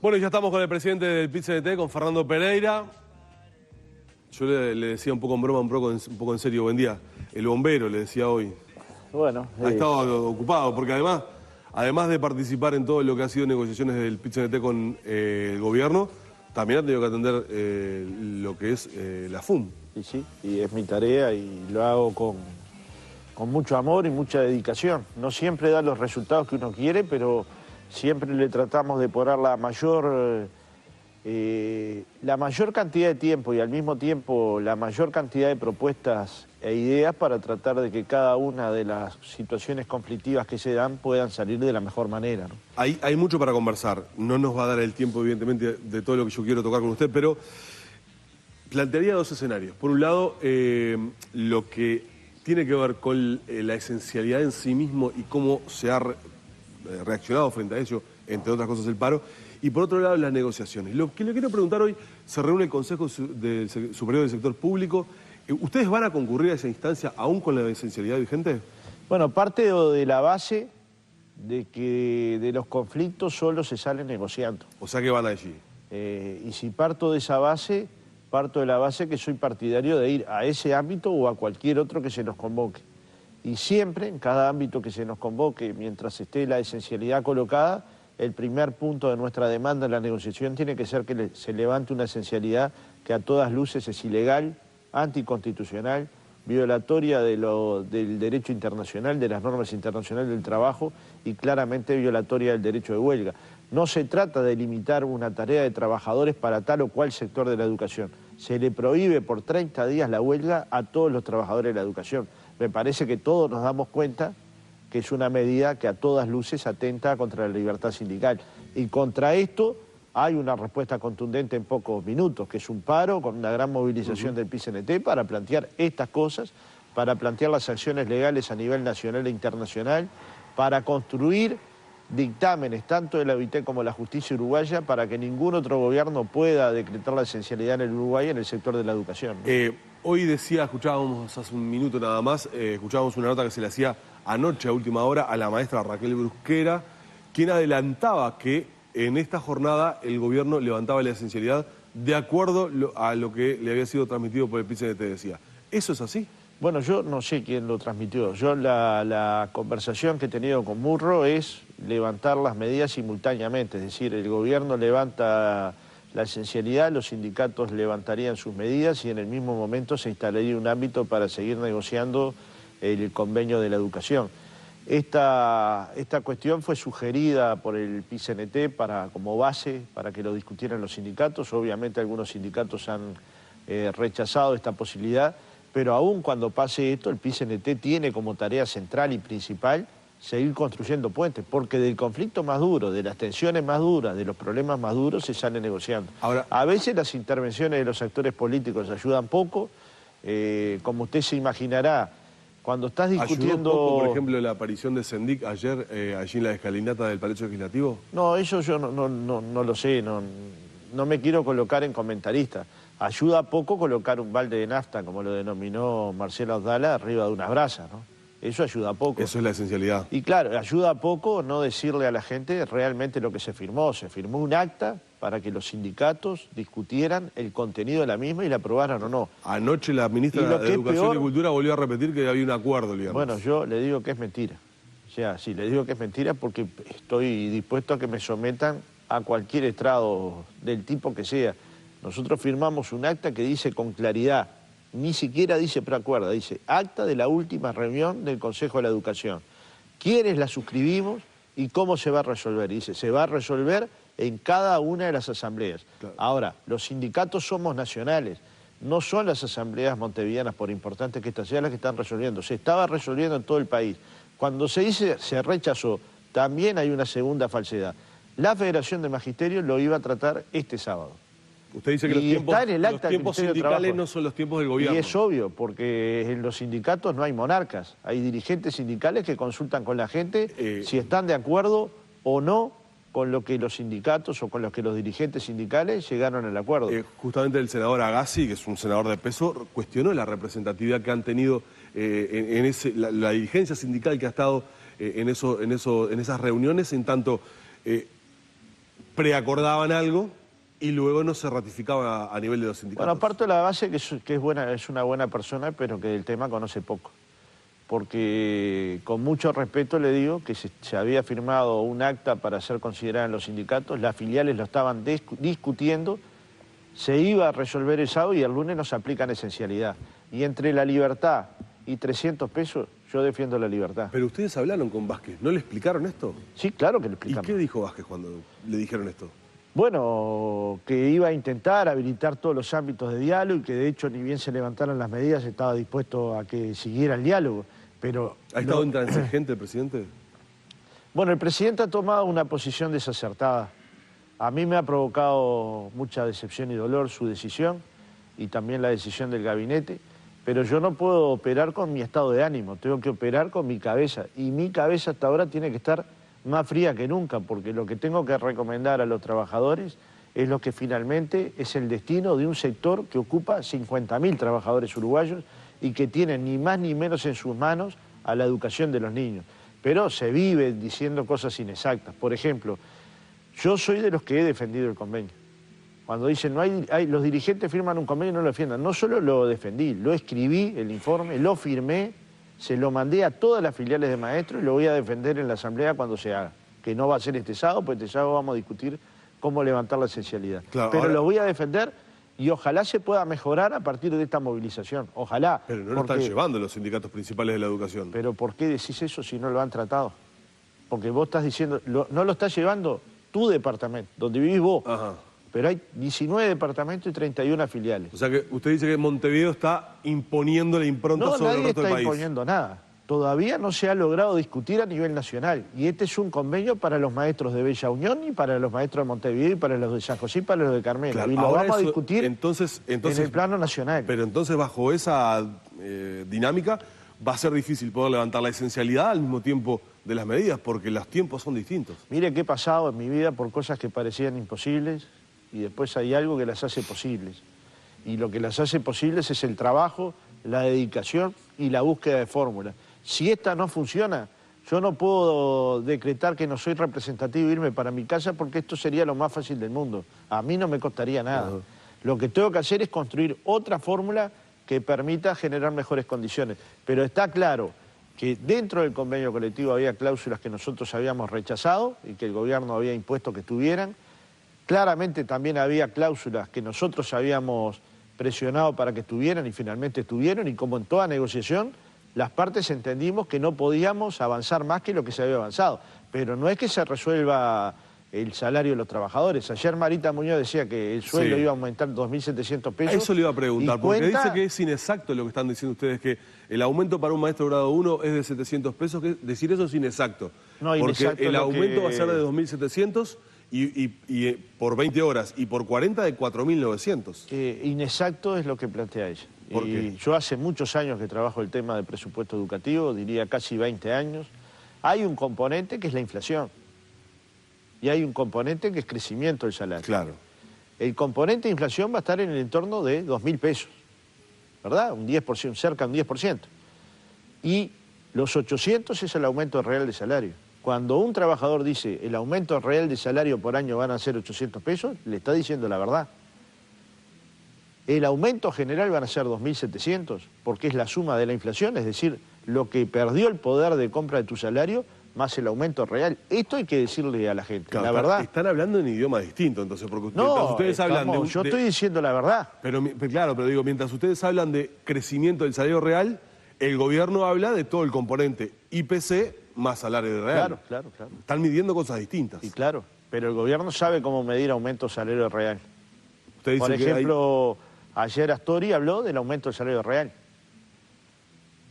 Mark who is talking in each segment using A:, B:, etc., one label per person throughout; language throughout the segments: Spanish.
A: Bueno, ya estamos con el presidente del PIT-CNT, con Fernando Pereira. Yo le decía un poco en broma, un poco en serio, buen día. El bombero, le decía hoy.
B: Bueno,
A: Ha estado ocupado, porque además de participar en todo lo que ha sido negociaciones del PIT-CNT con el gobierno, también ha tenido que atender lo que es la FUM.
B: y sí, y es mi tarea y lo hago con mucho amor y mucha dedicación. No siempre da los resultados que uno quiere, pero siempre le tratamos de poner la mayor cantidad de tiempo y al mismo tiempo la mayor cantidad de propuestas e ideas para tratar de que cada una de las situaciones conflictivas que se dan puedan salir de la mejor manera, ¿no?
A: Hay mucho para conversar. No nos va a dar el tiempo, evidentemente, de todo lo que yo quiero tocar con usted, pero plantearía dos escenarios. Por un lado, lo que tiene que ver con la esencialidad en sí mismo y cómo se ha reaccionado frente a ello, entre otras cosas el paro, y por otro lado las negociaciones. Lo que le quiero preguntar hoy, se reúne el Consejo Superior del Sector Público. ¿Ustedes van a concurrir a esa instancia aún con la esencialidad vigente?
B: Bueno, parte de la base de que de los conflictos solo se sale negociando.
A: O sea que van allí.
B: Y si parto de esa base, parto de la base que soy partidario de ir a ese ámbito o a cualquier otro que se nos convoque. Y siempre, en cada ámbito que se nos convoque, mientras esté la esencialidad colocada, el primer punto de nuestra demanda en la negociación tiene que ser que se levante una esencialidad que a todas luces es ilegal, anticonstitucional, violatoria del derecho internacional, de las normas internacionales del trabajo y claramente violatoria del derecho de huelga. No se trata de limitar una tarea de trabajadores para tal o cual sector de la educación. Se le prohíbe por 30 días la huelga a todos los trabajadores de la educación. Me parece que todos nos damos cuenta que es una medida que a todas luces atenta contra la libertad sindical. Y contra esto hay una respuesta contundente en pocos minutos, que es un paro con una gran movilización del PIT-CNT para plantear estas cosas, para plantear las acciones legales a nivel nacional e internacional, para construir dictámenes tanto de la OIT como de la justicia uruguaya para que ningún otro gobierno pueda decretar la esencialidad en el Uruguay en el sector de la educación, ¿no?
A: Hoy escuchábamos hace un minuto nada más, escuchábamos una nota que se le hacía anoche a última hora a la maestra Raquel Brusquera, quien adelantaba que en esta jornada el gobierno levantaba la esencialidad de acuerdo a lo que le había sido transmitido por el PIT-CNT, decía. ¿Eso es así?
B: Bueno, yo no sé quién lo transmitió. Yo la conversación que he tenido con Murro es levantar las medidas simultáneamente, es decir, el gobierno levanta la esencialidad, los sindicatos levantarían sus medidas y en el mismo momento se instalaría un ámbito para seguir negociando el convenio de la educación. Esta cuestión fue sugerida por el PIT-CNT como base para que lo discutieran los sindicatos. Obviamente algunos sindicatos han rechazado esta posibilidad, pero aún cuando pase esto, el PIT-CNT tiene como tarea central y principal seguir construyendo puentes, porque del conflicto más duro, de las tensiones más duras, de los problemas más duros, se sale negociando.
A: Ahora,
B: a veces las intervenciones de los actores políticos ayudan poco, como usted se imaginará, cuando estás discutiendo...
A: ¿Ayudó poco, por ejemplo, la aparición de Sendik ayer, allí en la escalinata del Palacio Legislativo?
B: No, eso yo no lo sé, no me quiero colocar en comentarista. Ayuda poco colocar un balde de nafta, como lo denominó Marcelo Abdala, arriba de unas brasas, ¿no? Eso ayuda poco.
A: Eso es la esencialidad.
B: Y claro, ayuda poco no decirle a la gente realmente lo que se firmó. Se firmó un acta para que los sindicatos discutieran el contenido de la misma y la aprobaran o no.
A: Anoche la ministra de Educación y Cultura volvió a repetir que había un acuerdo el viernes.
B: Bueno, yo le digo que es mentira. O sea, sí, le digo que es mentira porque estoy dispuesto a que me sometan a cualquier estrado del tipo que sea. Nosotros firmamos un acta que dice con claridad, ni siquiera dice preacuerdo, dice acta de la última reunión del Consejo de la Educación. ¿Quiénes la suscribimos y cómo se va a resolver? Dice, se va a resolver en cada una de las asambleas. Claro. Ahora, los sindicatos somos nacionales, no son las asambleas montevideanas, por importantes que estas sean, las que están resolviendo. Se estaba resolviendo en todo el país. Cuando se dice se rechazó, también hay una segunda falsedad. La Federación de Magisterio lo iba a tratar este sábado.
A: Usted dice que los tiempos sindicales no son los tiempos del gobierno.
B: Y es obvio, porque en los sindicatos no hay monarcas. Hay dirigentes sindicales que consultan con la gente si están de acuerdo o no con lo que los sindicatos o con lo que los dirigentes sindicales llegaron al acuerdo.
A: Justamente el senador Agassi, que es un senador de peso, cuestionó la representatividad que han tenido la dirigencia sindical que ha estado en esas reuniones, en tanto... preacordaban algo y luego no se ratificaba a nivel de los sindicatos.
B: Bueno, parto de la base que es buena, es una buena persona, pero que del tema conoce poco. Porque con mucho respeto le digo que se había firmado un acta para ser considerada en los sindicatos, las filiales lo estaban discutiendo, se iba a resolver el sábado y el lunes nos aplican esencialidad. Y entre la libertad y 300 pesos, yo defiendo la libertad.
A: Pero ustedes hablaron con Vázquez, ¿no le explicaron esto?
B: Sí, claro que le
A: ¿Y
B: explicamos.
A: qué dijo Vázquez cuando le dijeron esto?
B: Bueno, que iba a intentar habilitar todos los ámbitos de diálogo y que de hecho ni bien se levantaran las medidas estaba dispuesto a que siguiera el diálogo. Pero
A: ¿Ha estado intransigente el presidente?
B: Bueno, el presidente ha tomado una posición desacertada. A mí me ha provocado mucha decepción y dolor su decisión y también la decisión del gabinete, pero yo no puedo operar con mi estado de ánimo, tengo que operar con mi cabeza y mi cabeza hasta ahora tiene que estar más fría que nunca, porque lo que tengo que recomendar a los trabajadores es lo que finalmente es el destino de un sector que ocupa 50.000 trabajadores uruguayos y que tienen ni más ni menos en sus manos a la educación de los niños. Pero se vive diciendo cosas inexactas. Por ejemplo, yo soy de los que he defendido el convenio. Cuando dicen, los dirigentes firman un convenio y no lo defiendan. No solo lo defendí, lo escribí, el informe, lo firmé, se lo mandé a todas las filiales de maestros y lo voy a defender en la asamblea cuando se haga. Que no va a ser este sábado, pues este sábado vamos a discutir cómo levantar la esencialidad.
A: Claro,
B: pero
A: ahora...
B: lo voy a defender y ojalá se pueda mejorar a partir de esta movilización. Ojalá.
A: Pero no lo están llevando los sindicatos principales de la educación.
B: Pero ¿por qué decís eso si no lo han tratado? Porque vos estás diciendo, no lo estás llevando tu departamento, donde vivís vos.
A: Ajá.
B: Pero hay 19 departamentos y 31 filiales.
A: O sea que usted dice que Montevideo está imponiendo la impronta sobre el resto del país.
B: No, nadie está imponiendo nada. Todavía no se ha logrado discutir a nivel nacional. Y este es un convenio para los maestros de Bella Unión y para los maestros de Montevideo y para los de San José y para los de Carmelo.
A: Claro,
B: y lo vamos a discutir
A: entonces,
B: en el plano nacional.
A: Pero entonces bajo esa dinámica va a ser difícil poder levantar la esencialidad al mismo tiempo de las medidas, porque los tiempos son distintos.
B: Mire qué he pasado en mi vida por cosas que parecían imposibles y después hay algo que las hace posibles. Y lo que las hace posibles es el trabajo, la dedicación y la búsqueda de fórmulas. Si esta no funciona, yo no puedo decretar que no soy representativo e irme para mi casa porque esto sería lo más fácil del mundo. A mí no me costaría nada. Lo que tengo que hacer es construir otra fórmula que permita generar mejores condiciones. Pero está claro que dentro del convenio colectivo había cláusulas que nosotros habíamos rechazado y que el gobierno había impuesto que estuvieran. Claramente también había cláusulas que nosotros habíamos presionado para que estuvieran y finalmente estuvieron, y como en toda negociación, las partes entendimos que no podíamos avanzar más que lo que se había avanzado. Pero no es que se resuelva el salario de los trabajadores. Ayer Marita Muñoz decía que el sueldo iba a aumentar 2.700 pesos.
A: Eso le iba a preguntar, porque dice que es inexacto lo que están diciendo ustedes, que el aumento para un maestro grado 1 es de 700 pesos, que decir eso es inexacto.
B: No,
A: porque
B: inexacto
A: el aumento va a ser de
B: 2.700
A: y por 20 horas y por 40 de 4.900.
B: Inexacto es lo que plantea ella.
A: ¿Por qué?
B: Yo hace muchos años que trabajo el tema de presupuesto educativo, diría casi 20 años. Hay un componente que es la inflación y hay un componente que es crecimiento del salario.
A: Claro.
B: El componente de inflación va a estar en el entorno de 2.000 pesos, ¿verdad? Un 10%, cerca de un 10%. Y los 800 es el aumento real de salario. Cuando un trabajador dice el aumento real de salario por año van a ser 800 pesos, le está diciendo la verdad. El aumento general van a ser 2.700, porque es la suma de la inflación, es decir, lo que perdió el poder de compra de tu salario más el aumento real. Esto hay que decirle a la gente,
A: Claro,
B: la verdad.
A: Están hablando en idioma distinto, entonces, porque
B: No,
A: mientras ustedes hablan de...
B: yo estoy diciendo la verdad.
A: Pero claro, pero digo, mientras ustedes hablan de crecimiento del salario real, el gobierno habla de todo el componente IPC más salario real.
B: Claro.
A: Están midiendo cosas distintas.
B: Y claro, pero el gobierno sabe cómo medir aumento de salario real.
A: Usted dice
B: Por
A: que
B: ejemplo, ayer Astori habló del aumento del salario real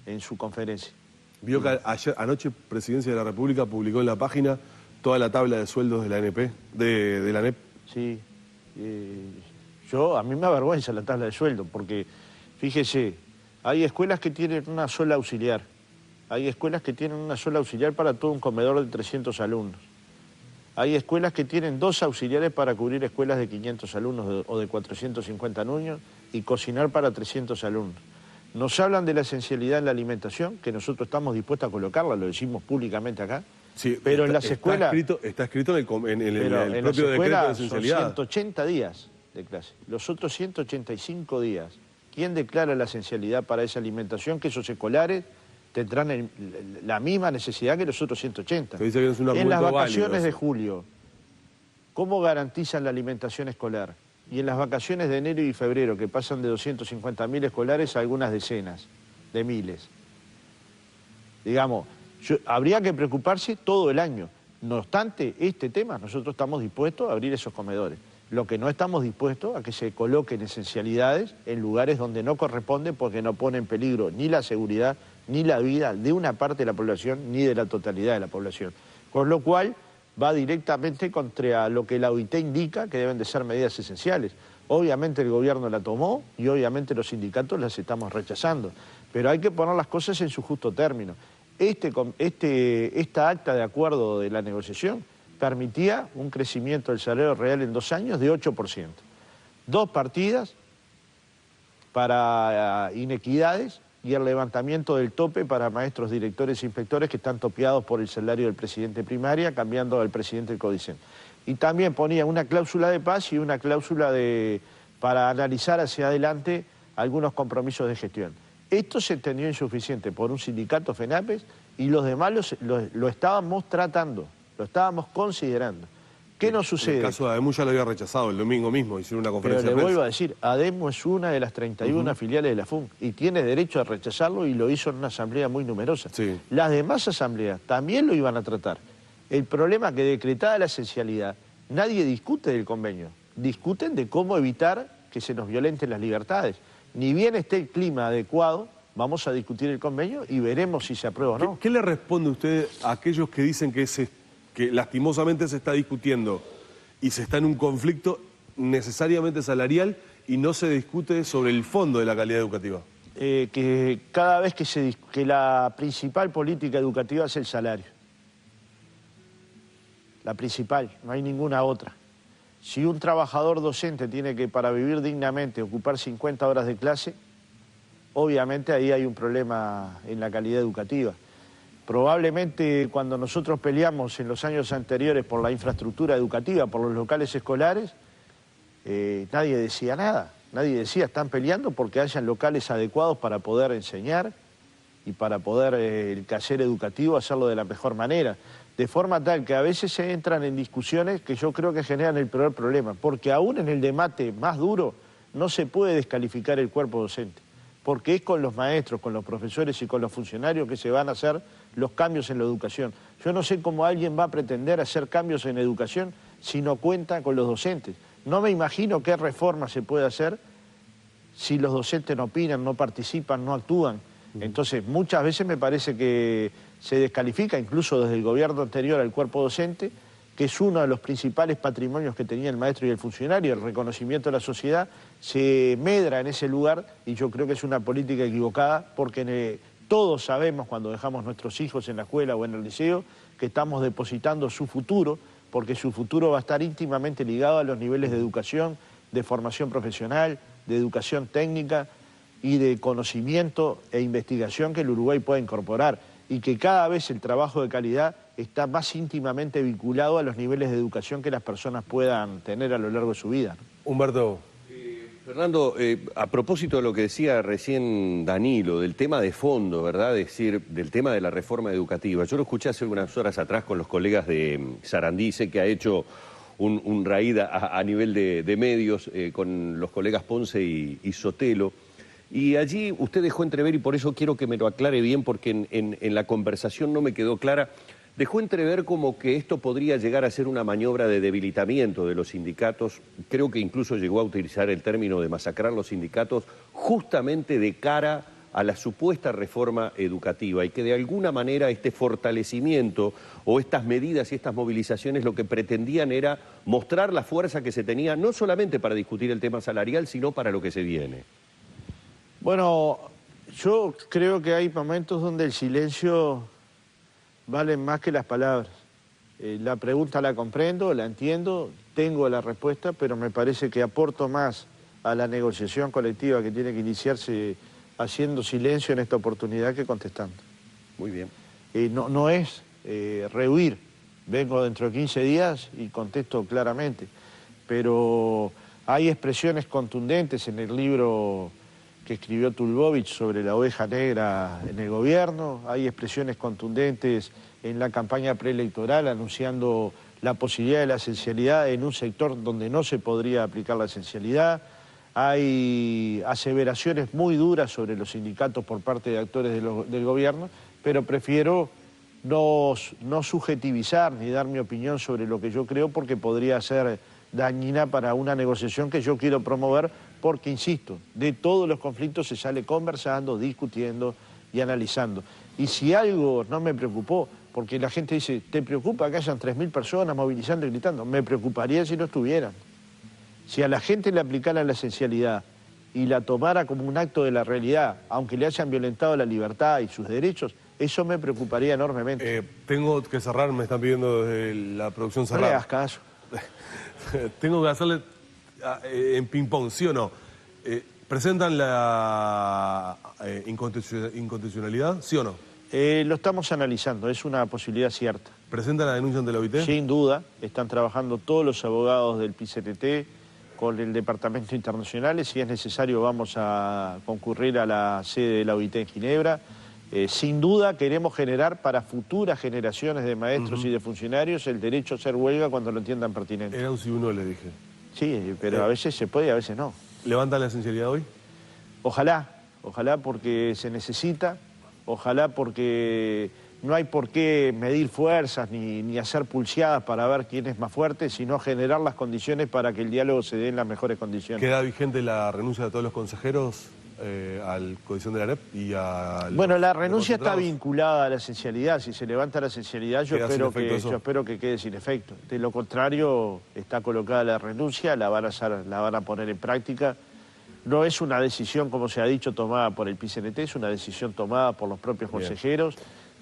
B: en su conferencia.
A: Vio que anoche Presidencia de la República publicó en la página toda la tabla de sueldos de la ANP, de la ANEP.
B: Sí, a mí me avergüenza la tabla de sueldo, porque fíjese, hay escuelas que tienen una sola auxiliar, hay escuelas que tienen una sola auxiliar para todo un comedor de 300 alumnos, hay escuelas que tienen 2 auxiliares para cubrir escuelas de 500 alumnos o de 450 niños y cocinar para 300 alumnos. Nos hablan de la esencialidad en la alimentación, que nosotros estamos dispuestos a colocarla, lo decimos públicamente acá,
A: Sí,
B: pero en las escuelas...
A: Está escrito en el
B: Pero
A: propio
B: en las
A: decreto de
B: escuelas son
A: esencialidad.
B: 180 días de clase. Los otros 185 días, ¿quién declara la esencialidad para esa alimentación? Que esos escolares tendrán la misma necesidad que los otros 180.
A: Se dice que es un
B: En las
A: argumento
B: vacaciones
A: válido
B: de
A: eso.
B: julio, ¿cómo garantizan la alimentación escolar? Y en las vacaciones de enero y febrero, que pasan de 250.000 escolares a algunas decenas de miles. Digamos, habría que preocuparse todo el año. No obstante, este tema, nosotros estamos dispuestos a abrir esos comedores. Lo que no estamos dispuestos a que se coloquen esencialidades en lugares donde no corresponden porque no pone en peligro ni la seguridad ni la vida de una parte de la población ni de la totalidad de la población. Con lo cual va directamente contra lo que la OIT indica que deben de ser medidas esenciales. Obviamente el gobierno la tomó y obviamente los sindicatos las estamos rechazando, pero hay que poner las cosas en su justo término. Esta acta de acuerdo de la negociación permitía un crecimiento del salario real en 2 años de 8%. 2 partidas para inequidades y el levantamiento del tope para maestros, directores e inspectores que están topeados por el salario del presidente primaria, cambiando al presidente del CODICEN. Y también ponía una cláusula de paz y una cláusula para analizar hacia adelante algunos compromisos de gestión. Esto se entendió insuficiente por un sindicato FENAPES y los demás lo estábamos tratando, lo estábamos considerando. ¿Qué nos sucede?
A: El caso de ADEMU ya lo había rechazado el domingo mismo, hicieron una
B: Pero
A: conferencia
B: le
A: de
B: vuelvo a
A: prensa.
B: decir, ADEMU es una de las 31 filiales de la FUN y tiene derecho a rechazarlo y lo hizo en una asamblea muy numerosa.
A: Sí.
B: Las demás asambleas también lo iban a tratar. El problema es que decretada la esencialidad, nadie discute del convenio, discuten de cómo evitar que se nos violenten las libertades. Ni bien esté el clima adecuado, vamos a discutir el convenio y veremos si se aprueba o no.
A: ¿Qué le responde usted a aquellos que dicen que lastimosamente se está discutiendo y se está en un conflicto necesariamente salarial y no se discute sobre el fondo de la calidad educativa?
B: Que cada vez que la principal política educativa es el salario. La principal, no hay ninguna otra. Si un trabajador docente tiene que, para vivir dignamente, ocupar 50 horas de clase, obviamente ahí hay un problema en la calidad educativa. Probablemente cuando nosotros peleamos en los años anteriores por la infraestructura educativa, por los locales escolares, nadie decía nada. Nadie decía, están peleando porque hayan locales adecuados para poder enseñar y para poder el quehacer educativo hacerlo de la mejor manera. De forma tal que a veces se entran en discusiones que yo creo que generan el peor problema, porque aún en el debate más duro no se puede descalificar el cuerpo docente, porque es con los maestros, con los profesores y con los funcionarios que se van a hacer los cambios en la educación. Yo no sé cómo alguien va a pretender hacer cambios en educación si no cuenta con los docentes. No me imagino qué reforma se puede hacer si los docentes no opinan, no participan, no actúan. Entonces, muchas veces me parece que se descalifica, incluso desde el gobierno anterior, al cuerpo docente, que es uno de los principales patrimonios que tenía el maestro y el funcionario, el reconocimiento de la sociedad, se medra en ese lugar y yo creo que es una política equivocada porque todos sabemos cuando dejamos nuestros hijos en la escuela o en el liceo que estamos depositando su futuro, porque su futuro va a estar íntimamente ligado a los niveles de educación, de formación profesional, de educación técnica y de conocimiento e investigación que el Uruguay pueda incorporar y que cada vez el trabajo de calidad está más íntimamente vinculado a los niveles de educación que las personas puedan tener a lo largo de su vida.
A: Humberto.
C: Fernando, a propósito de lo que decía recién Danilo, del tema de fondo, ¿verdad? Es decir, del tema de la reforma educativa. Yo lo escuché hace unas horas atrás con los colegas de Sarandí, sé que ha hecho un raíz a nivel de medios con los colegas Ponce y Sotelo. Y allí usted dejó entrever, y por eso quiero que me lo aclare bien, porque en la conversación no me quedó clara, dejó entrever como que esto podría llegar a ser una maniobra de debilitamiento de los sindicatos. Creo que incluso llegó a utilizar el término de masacrar los sindicatos justamente de cara a la supuesta reforma educativa y que de alguna manera este fortalecimiento o estas medidas y estas movilizaciones lo que pretendían era mostrar la fuerza que se tenía no solamente para discutir el tema salarial, sino para lo que se viene.
B: Bueno, yo creo que hay momentos donde el silencio vale más que las palabras. La pregunta la comprendo, la entiendo, tengo la respuesta, pero me parece que aporto más a la negociación colectiva que tiene que iniciarse haciendo silencio en esta oportunidad que contestando.
C: Muy bien.
B: No es rehuir. Vengo dentro de 15 días y contesto claramente. Pero hay expresiones contundentes en el libro que escribió Tulbovich sobre la oveja negra en el gobierno, hay expresiones contundentes en la campaña preelectoral anunciando la posibilidad de la esencialidad en un sector donde no se podría aplicar la esencialidad, hay aseveraciones muy duras sobre los sindicatos por parte de actores del gobierno, pero prefiero no subjetivizar ni dar mi opinión sobre lo que yo creo porque podría ser dañina para una negociación que yo quiero promover porque, insisto, de todos los conflictos se sale conversando, discutiendo y analizando. Y si algo no me preocupó, porque la gente dice, ¿te preocupa que hayan 3.000 personas movilizando y gritando? Me preocuparía si no estuvieran. Si a la gente le aplicaran la esencialidad y la tomara como un acto de la realidad, aunque le hayan violentado la libertad y sus derechos, eso me preocuparía enormemente.
A: Tengo que cerrar, me están pidiendo desde la producción cerrada.
B: No le hagas caso.
A: Tengo que hacerle en ping-pong, ¿sí o no? ¿Presentan la inconstitucionalidad, sí o no?
B: Lo estamos analizando, es una posibilidad cierta.
A: ¿Presentan la denuncia ante la OIT?
B: Sin duda, están trabajando todos los abogados del PCTT con el Departamento Internacional. Si es necesario vamos a concurrir a la sede de la OIT en Ginebra. Sin duda queremos generar para futuras generaciones de maestros y de funcionarios el derecho a hacer huelga cuando lo entiendan pertinente.
A: Era un sí o no, le dije.
B: Sí, pero a veces se puede y a veces no.
A: ¿Levantan la esencialidad hoy?
B: Ojalá porque se necesita, ojalá porque no hay por qué medir fuerzas ni hacer pulseadas para ver quién es más fuerte, sino generar las condiciones para que el diálogo se dé en las mejores condiciones.
A: ¿Queda vigente la renuncia de todos los consejeros al Codicción de la ANEP y a...
B: Bueno, la renuncia está vinculada a la esencialidad. Si se levanta la esencialidad, yo espero que quede sin efecto. De lo contrario, está colocada la renuncia, la van a poner en práctica. No es una decisión, como se ha dicho, tomada por el PCNT, es una decisión tomada por los propios consejeros.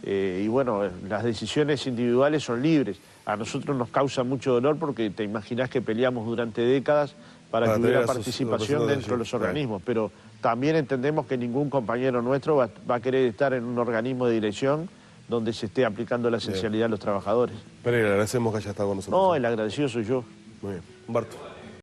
B: Y bueno, las decisiones individuales son libres. A nosotros nos causa mucho dolor porque te imaginás que peleamos durante décadas para que hubiera participación dentro de los organismos, pero también entendemos que ningún compañero nuestro va a querer estar en un organismo de dirección donde se esté aplicando la esencialidad a los trabajadores.
A: Pereira, le agradecemos que haya estado con nosotros.
B: No, el agradecido soy yo.
A: Muy bien. Humberto.